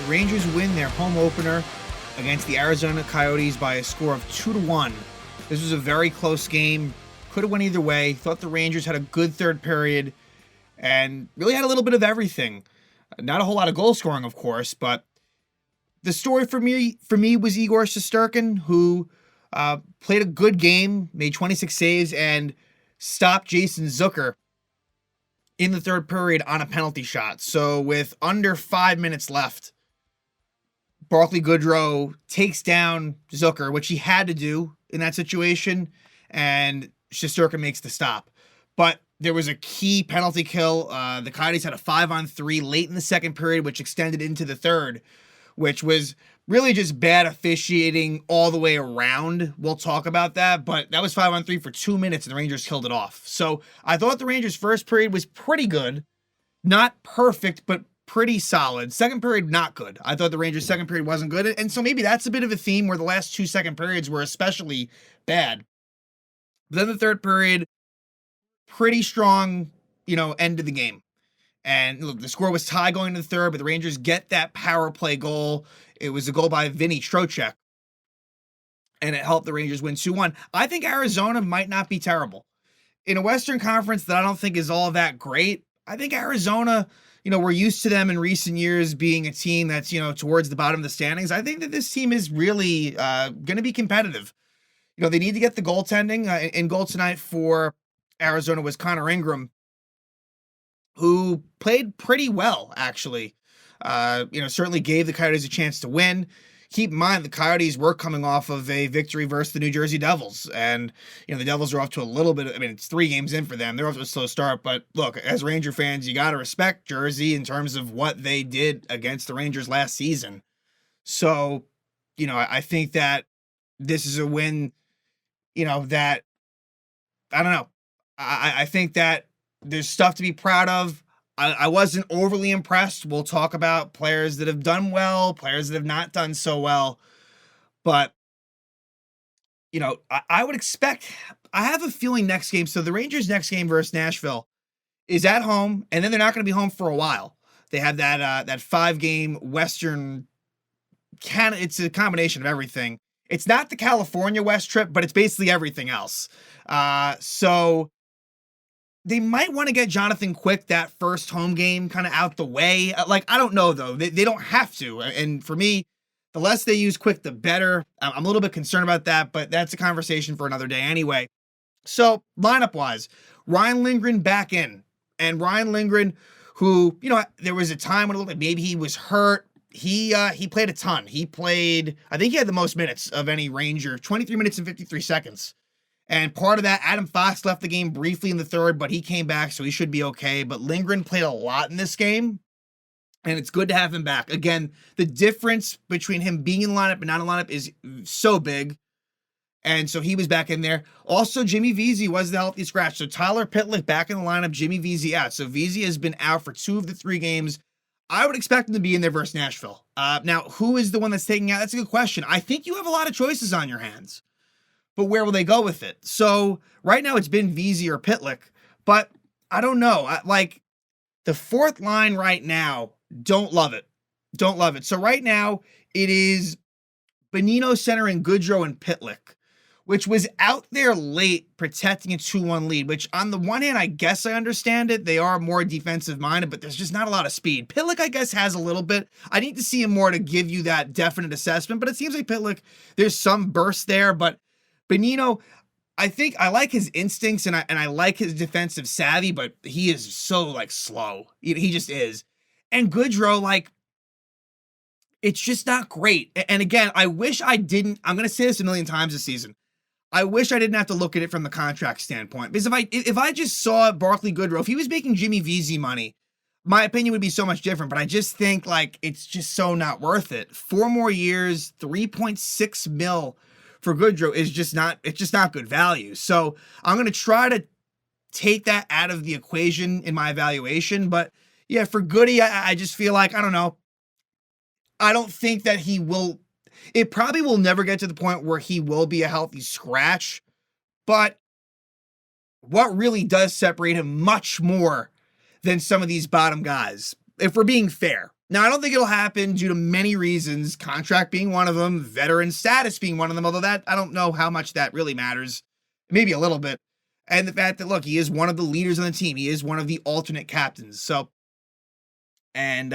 Rangers win their home opener against the Arizona Coyotes by a score of 2-1. This was a very close game. Could have went either way. Thought the Rangers had a good third period and really had a little bit of everything. Not a whole lot of goal scoring, of course, but the story for me was Igor Shesterkin, who played a good game, made 26 saves, and stopped Jason Zucker in the third period on a penalty shot. So with under 5 minutes left, Barclay Goodrow takes down Zucker, which he had to do in that situation, and Shesterkin makes the stop. But there was a key penalty kill. The Coyotes had a 5-on-3 late in the second period, which extended into the third, which was really just bad officiating all the way around. We'll talk about that, but that was 5-on-3 for 2 minutes, and the Rangers killed it off. So I thought the Rangers' first period was pretty good. Not perfect, but pretty solid. Second period, not good. I thought the Rangers' second period wasn't good, and so maybe that's a bit of a theme where the last two second periods were especially bad. But then the third period, pretty strong, end of the game. And look, the score was tied going to the third, but the Rangers get that power play goal. It was a goal by Vincent Trocheck, and it helped the Rangers win 2-1. I think Arizona might not be terrible. In a Western Conference that I don't think is all that great, I think Arizona, we're used to them in recent years being a team that's, towards the bottom of the standings. I think that this team is really going to be competitive. They need to get the goaltending. In goal tonight for Arizona was Connor Ingram, who played pretty well, actually. Certainly gave the Coyotes a chance to win. Keep in mind, the Coyotes were coming off of a victory versus the New Jersey Devils. And, the Devils are off to a little bit, it's 3 games in for them. They're off to a slow start. But look, as Ranger fans, you got to respect Jersey in terms of what they did against the Rangers last season. So, I think that this is a win, that, I don't know. I think that there's stuff to be proud of. I wasn't overly impressed. We'll talk about players that have done well, players that have not done so well. But, I would expect, I have a feeling next game. So the Rangers' next game versus Nashville is at home, and then they're not going to be home for a while. They have that 5-game Western, it's a combination of everything. It's not the California West trip, but it's basically everything else. So they might want to get Jonathan Quick that first home game kind of out the way. I don't know, though. They don't have to. And for me, the less they use Quick, the better. I'm a little bit concerned about that, but that's a conversation for another day anyway. So lineup-wise, Ryan Lindgren back in. And Ryan Lindgren, who, there was a time when it looked like maybe he was hurt. He played a ton. He played, I think he had the most minutes of any Ranger, 23 minutes and 53 seconds. And part of that, Adam Fox left the game briefly in the third, but he came back, so he should be okay. But Lindgren played a lot in this game, and it's good to have him back. Again, the difference between him being in the lineup and not in the lineup is so big. And so he was back in there. Also, Jimmy Vesey was the healthy scratch. So Tyler Pitlick back in the lineup, Jimmy Vesey out. So Vesey has been out for 2 of the 3 games. I would expect him to be in there versus Nashville. Now, who is the one that's taking out? That's a good question. I think you have a lot of choices on your hands. But where will they go with it? So right now it's been Vesey or Pitlick, but I don't know. The fourth line right now, don't love it. Don't love it. So right now it is Bonino centering Goodrow and Pitlick, which was out there late protecting a 2-1 lead, which on the one hand, I guess I understand it. They are more defensive minded, but there's just not a lot of speed. Pitlick, I guess, has a little bit. I need to see him more to give you that definite assessment, but it seems like Pitlick, there's some burst there, but Bonino, I think I like his instincts and I like his defensive savvy, but he is so slow. He just is. And Goodrow, it's just not great. And again, I wish I didn't, I'm going to say this a million times this season. I wish I didn't have to look at it from the contract standpoint, because if I just saw Barclay Goodrow, if he was making Jimmy Vesey money, my opinion would be so much different, but I just think it's just so not worth it. 4 more years, $3.6 million for Goodrow is just not good value. So I'm going to try to take that out of the equation in my evaluation. But yeah, for Goody, I just feel I don't know. I don't think that he will, it probably will never get to the point where he will be a healthy scratch. But what really does separate him much more than some of these bottom guys, if we're being fair, Now, I don't think it'll happen due to many reasons, contract being one of them, veteran status being one of them, although that I don't know how much that really matters. Maybe a little bit. And the fact that, look, he is one of the leaders on the team. He is one of the alternate captains. And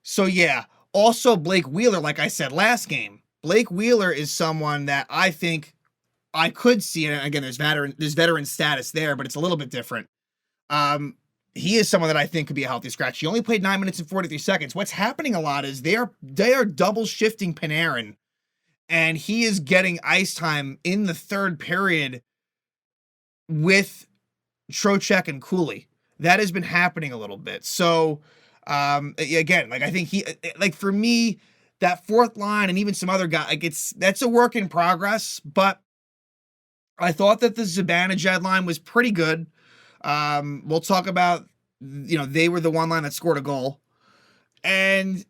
so yeah. Also, Blake Wheeler, like I said last game, Blake Wheeler is someone that I think I could see. And again, there's veteran status there, but it's a little bit different. He is someone that I think could be a healthy scratch. He only played 9 minutes and 43 seconds. What's happening a lot is they are double shifting Panarin, and he is getting ice time in the third period with Trocheck and Cooley. That has been happening a little bit. So, again, like I think for me, that fourth line and even some other guy, like that's a work in progress. But I thought that the Zibanejad line was pretty good. We'll talk about, they were the one line that scored a goal. And,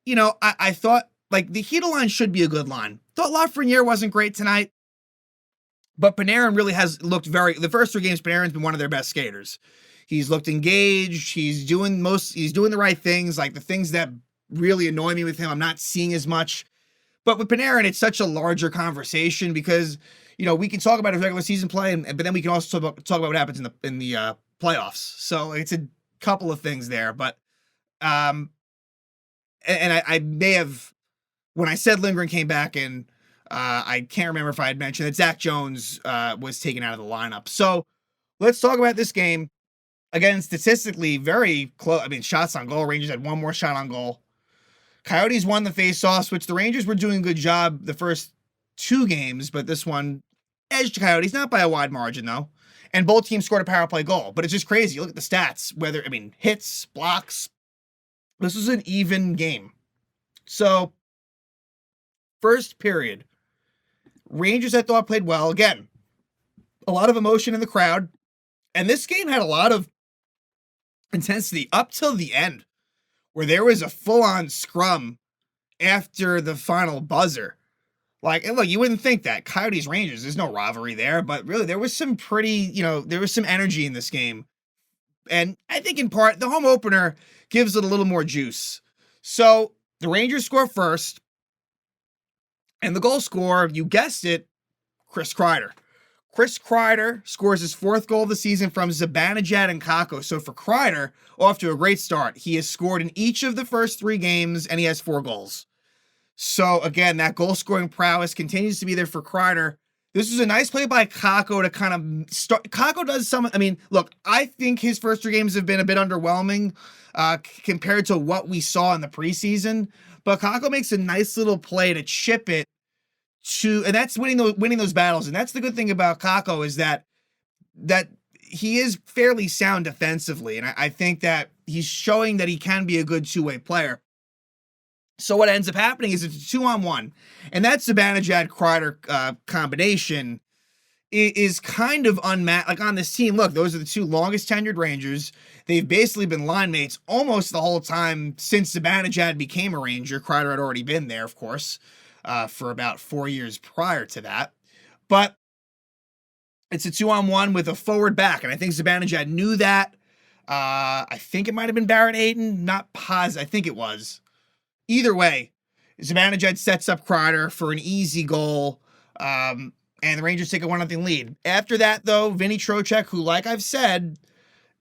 I thought like the Heat line should be a good line. Thought Lafreniere wasn't great tonight, but Panarin really has looked the first 3 games, Panarin's been one of their best skaters. He's looked engaged. He's doing the right things, like the things that really annoy me with him. I'm not seeing as much, but with Panarin, it's such a larger conversation because, we can talk about his regular season play, but then we can also talk about what happens in the playoffs. So it's a couple of things there, but and I may have, when I said Lindgren came back in, I can't remember if I had mentioned that Zach Jones was taken out of the lineup. So let's talk about this game. Again, statistically, very close. I mean, shots on goal. Rangers had one more shot on goal. Coyotes won the faceoffs, which the Rangers were doing a good job the first 2 games, but this one edged Coyotes, not by a wide margin, though. And both teams scored a power play goal. But it's just crazy. You look at the stats, hits, blocks. This was an even game. So, first period, Rangers, I thought, played well. Again, a lot of emotion in the crowd. And this game had a lot of intensity up till the end, where there was a full-on scrum after the final buzzer. And look, you wouldn't think that. Coyotes Rangers, there's no rivalry there, but really there was some there was some energy in this game. And I think in part, the home opener gives it a little more juice. So the Rangers score first, and the goal scorer, you guessed it, Chris Kreider. Chris Kreider scores his 4th goal of the season from Zibanejad and Kakko. So for Kreider, off to a great start. He has scored in each of the first 3 games, and he has 4 goals. So again, that goal-scoring prowess continues to be there for Kreider. This is a nice play by Kakko to kind of start. Kakko does some. Look, I think his first 3 games have been a bit underwhelming compared to what we saw in the preseason. But Kakko makes a nice little play to chip it and that's winning those battles. And that's the good thing about Kakko is that he is fairly sound defensively. And I think that he's showing that he can be a good 2-way player. So what ends up happening is it's a 2-on-1. And that Zibanejad-Kreider combination is kind of unmatched. Like on this team, look, those are the 2 longest tenured Rangers. They've basically been line mates almost the whole time since Zibanejad became a Ranger. Kreider had already been there, of course, for about 4 years prior to that. But it's a 2-on-1 with a forward back. And I think Zibanejad knew that. I think it might have been Barrett Hayton. Not positive. I think it was. Either way, Zibanejad sets up Kreider for an easy goal, and the Rangers take a 1-0 lead. After that, though, Vinny Trocheck, who, like I've said,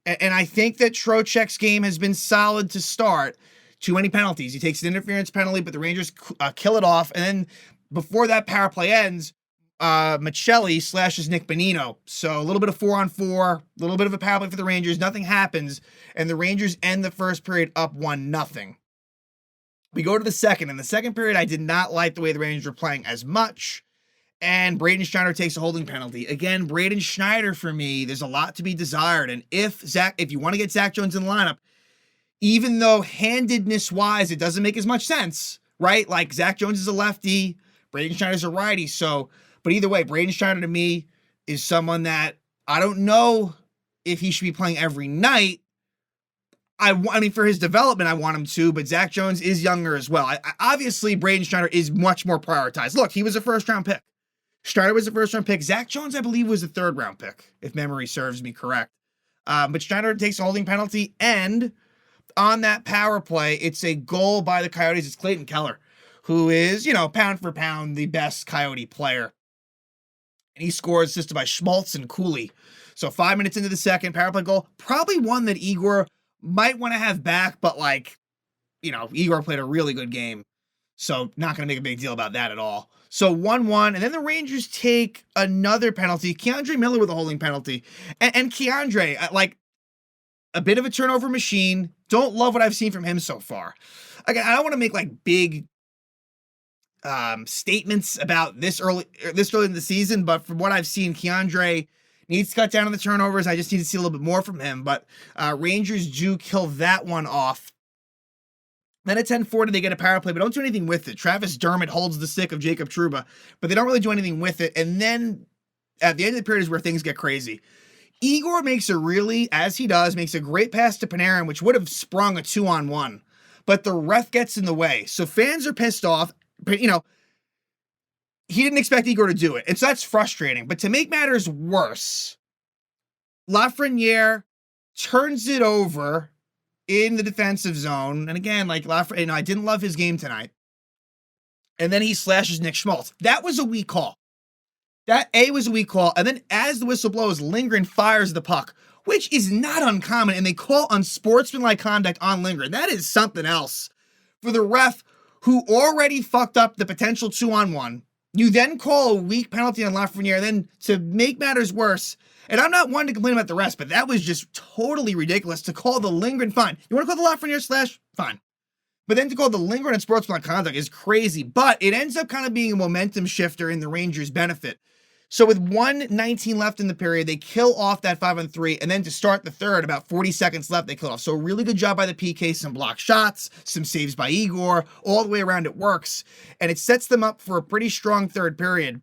and I think that Trocheck's game has been solid to start, too many penalties. He takes an interference penalty, but the Rangers kill it off, and then before that power play ends, Michelli slashes Nick Bonino. So a little bit of 4-on-4, a little bit of a power play for the Rangers. Nothing happens, and the Rangers end the first period up 1-0. We go to the second. In the second period, I did not like the way the Rangers were playing as much. And Braden Schneider takes a holding penalty. Again, Braden Schneider, for me, there's a lot to be desired. And if you want to get Zach Jones in the lineup, even though handedness-wise, it doesn't make as much sense, right? Like, Zach Jones is a lefty, Braden Schneider's a righty. So, but either way, Braden Schneider, to me, is someone that I don't know if he should be playing every night. I mean, for his development, I want him to, but Zach Jones is younger as well. Obviously, Braden Schneider is much more prioritized. Look, he was a first-round pick. Schneider was a first-round pick. Zach Jones, I believe, was a third-round pick, if memory serves me correct. But Schneider takes a holding penalty, and on that power play, it's a goal by the Coyotes. It's Clayton Keller, who is, pound for pound, the best Coyote player. And he scores assisted by Schmaltz and Cooley. So 5 minutes into the second, power play goal. Probably one that Igor might want to have back, but Igor played a really good game. So not going to make a big deal about that at all. So 1-1, and then the Rangers take another penalty. Keandre Miller with a holding penalty. And Keandre, a bit of a turnover machine. Don't love what I've seen from him so far. Again, I don't want to make big statements about this early in the season, but from what I've seen, Keandre needs to cut down on the turnovers. I just need to see a little bit more from him, but Rangers do kill that one off. Then at 10:40, they get a power play, but don't do anything with it. Travis Dermott holds the stick of Jacob Trouba, but they don't really do anything with it. And then at the end of the period is where things get crazy. Igor makes a great pass to Panarin, which would have sprung a 2-on-1, but the ref gets in the way. So fans are pissed off. But, he didn't expect Igor to do it. And so that's frustrating. But to make matters worse, Lafreniere turns it over in the defensive zone. And again, Lafreniere, I didn't love his game tonight. And then he slashes Nick Schmaltz. That was a weak call. That was a weak call. And then as the whistle blows, Lindgren fires the puck, which is not uncommon. And they call unsportsmanlike conduct on Lindgren. That is something else. For the ref, who already fucked up the potential 2-on-1, you then call a weak penalty on Lafreniere. Then to make matters worse, and I'm not one to complain about the rest, but that was just totally ridiculous to call the Lindgren fine. You want to call the Lafreniere slash? Fine. But then to call the Lindgren and sportsmanlike conduct is crazy. But it ends up kind of being a momentum shifter in the Rangers' benefit. So with 1:19 left in the period, they kill off that 5-on-3, and then to start the third, about 40 seconds left, they kill off. So a really good job by the PK, some blocked shots, some saves by Igor, all the way around it works, and it sets them up for a pretty strong third period.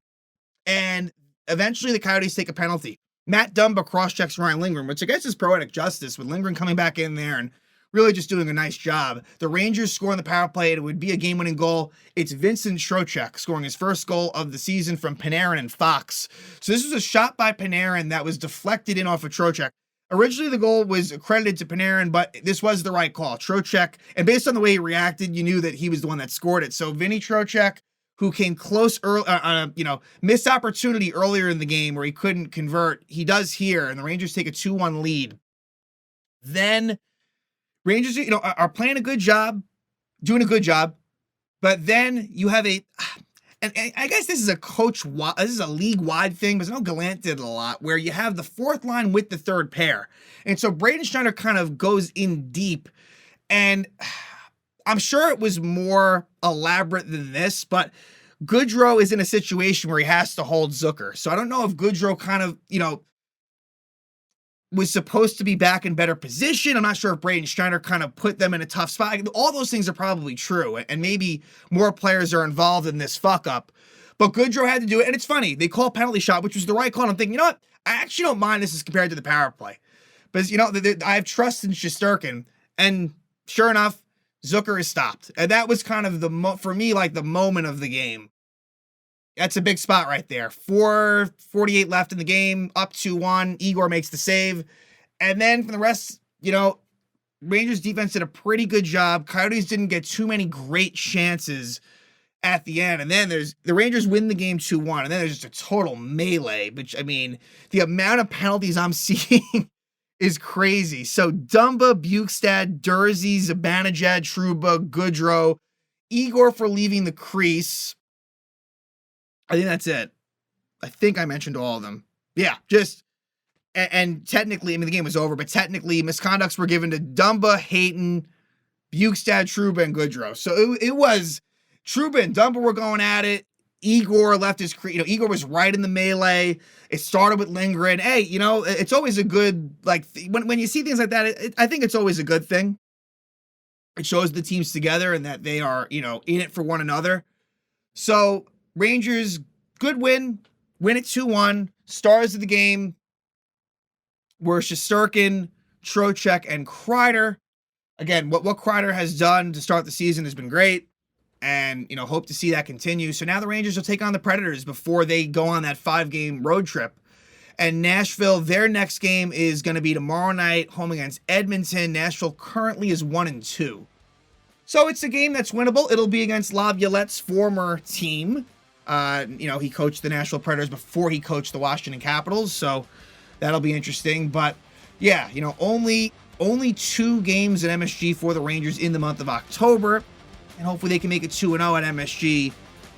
And eventually the Coyotes take a penalty. Matt Dumba cross-checks Ryan Lindgren, which I guess is poetic justice, with Lindgren coming back in there and really just doing a nice job. The Rangers score on the power play. It would be a game-winning goal. It's Vincent Trocheck scoring his first goal of the season from Panarin and Fox. So this was a shot by Panarin that was deflected in off of Trocheck. Originally, the goal was credited to Panarin, but this was the right call. Trocheck, and based on the way he reacted, you knew that he was the one that scored it. So Vinny Trocheck, who came close early, missed opportunity earlier in the game where he couldn't convert, he does here, and the Rangers take a 2-1 lead. Then Rangers, are playing a good job, doing a good job, but then you have and I guess this is a league-wide thing, but I know Gallant did it a lot, where you have the fourth line with the third pair. And so Braden Schneider kind of goes in deep, and I'm sure it was more elaborate than this, but Goodrow is in a situation where he has to hold Zucker. So I don't know if Goodrow kind of, was supposed to be back in better position. I'm not sure if Braden Schneider kind of put them in a tough spot. All those things are probably true, and maybe more players are involved in this fuck up. But Goodrow had to do it, and it's funny. They call penalty shot, which was the right call. And I'm thinking, what? I actually don't mind this as compared to the power play. But, I have trust in Shesterkin, and sure enough, Zucker is stopped. And that was kind of for me, the moment of the game. That's a big spot right there. 4:48 left in the game, up 2-1. Igor makes the save. And then for the rest, Rangers defense did a pretty good job. Coyotes didn't get too many great chances at the end. And then the Rangers win the game 2-1. And then there's just a total melee, which, the amount of penalties I'm seeing is crazy. So Dumba, Bukestad, Durzi, Zibanejad, Trouba, Goodrow, Igor for leaving the crease. I think that's it. I think I mentioned all of them. Yeah, and technically, the game was over, but technically misconducts were given to Dumba, Hayton, Bukestad, Trouba, and Goodrow. So it was Trouba and Dumba were going at it. Igor left his crease. Igor was right in the melee. It started with Lindgren. Hey, it's always a good, when you see things like that, I think it's always a good thing. It shows the teams together and that they are, in it for one another. So Rangers, good win it 2-1. Stars of the game were Shesterkin, Trocheck, and Kreider. Again, what Kreider has done to start the season has been great, and hope to see that continue. So now the Rangers will take on the Predators before they go on that 5-game road trip. And Nashville, their next game is going to be tomorrow night, home against Edmonton. Nashville currently is 1-2. So it's a game that's winnable. It'll be against Laviolette's former team. He coached the Nashville Predators before he coached the Washington Capitals, so that'll be interesting. But yeah, only 2 games at MSG for the Rangers in the month of October, and hopefully they can make it 2-0 at MSG,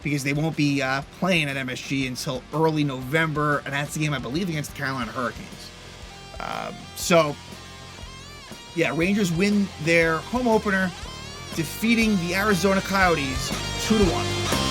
because they won't be playing at MSG until early November, and that's the game, I believe, against the Carolina Hurricanes. Rangers win their home opener, defeating the Arizona Coyotes 2-1.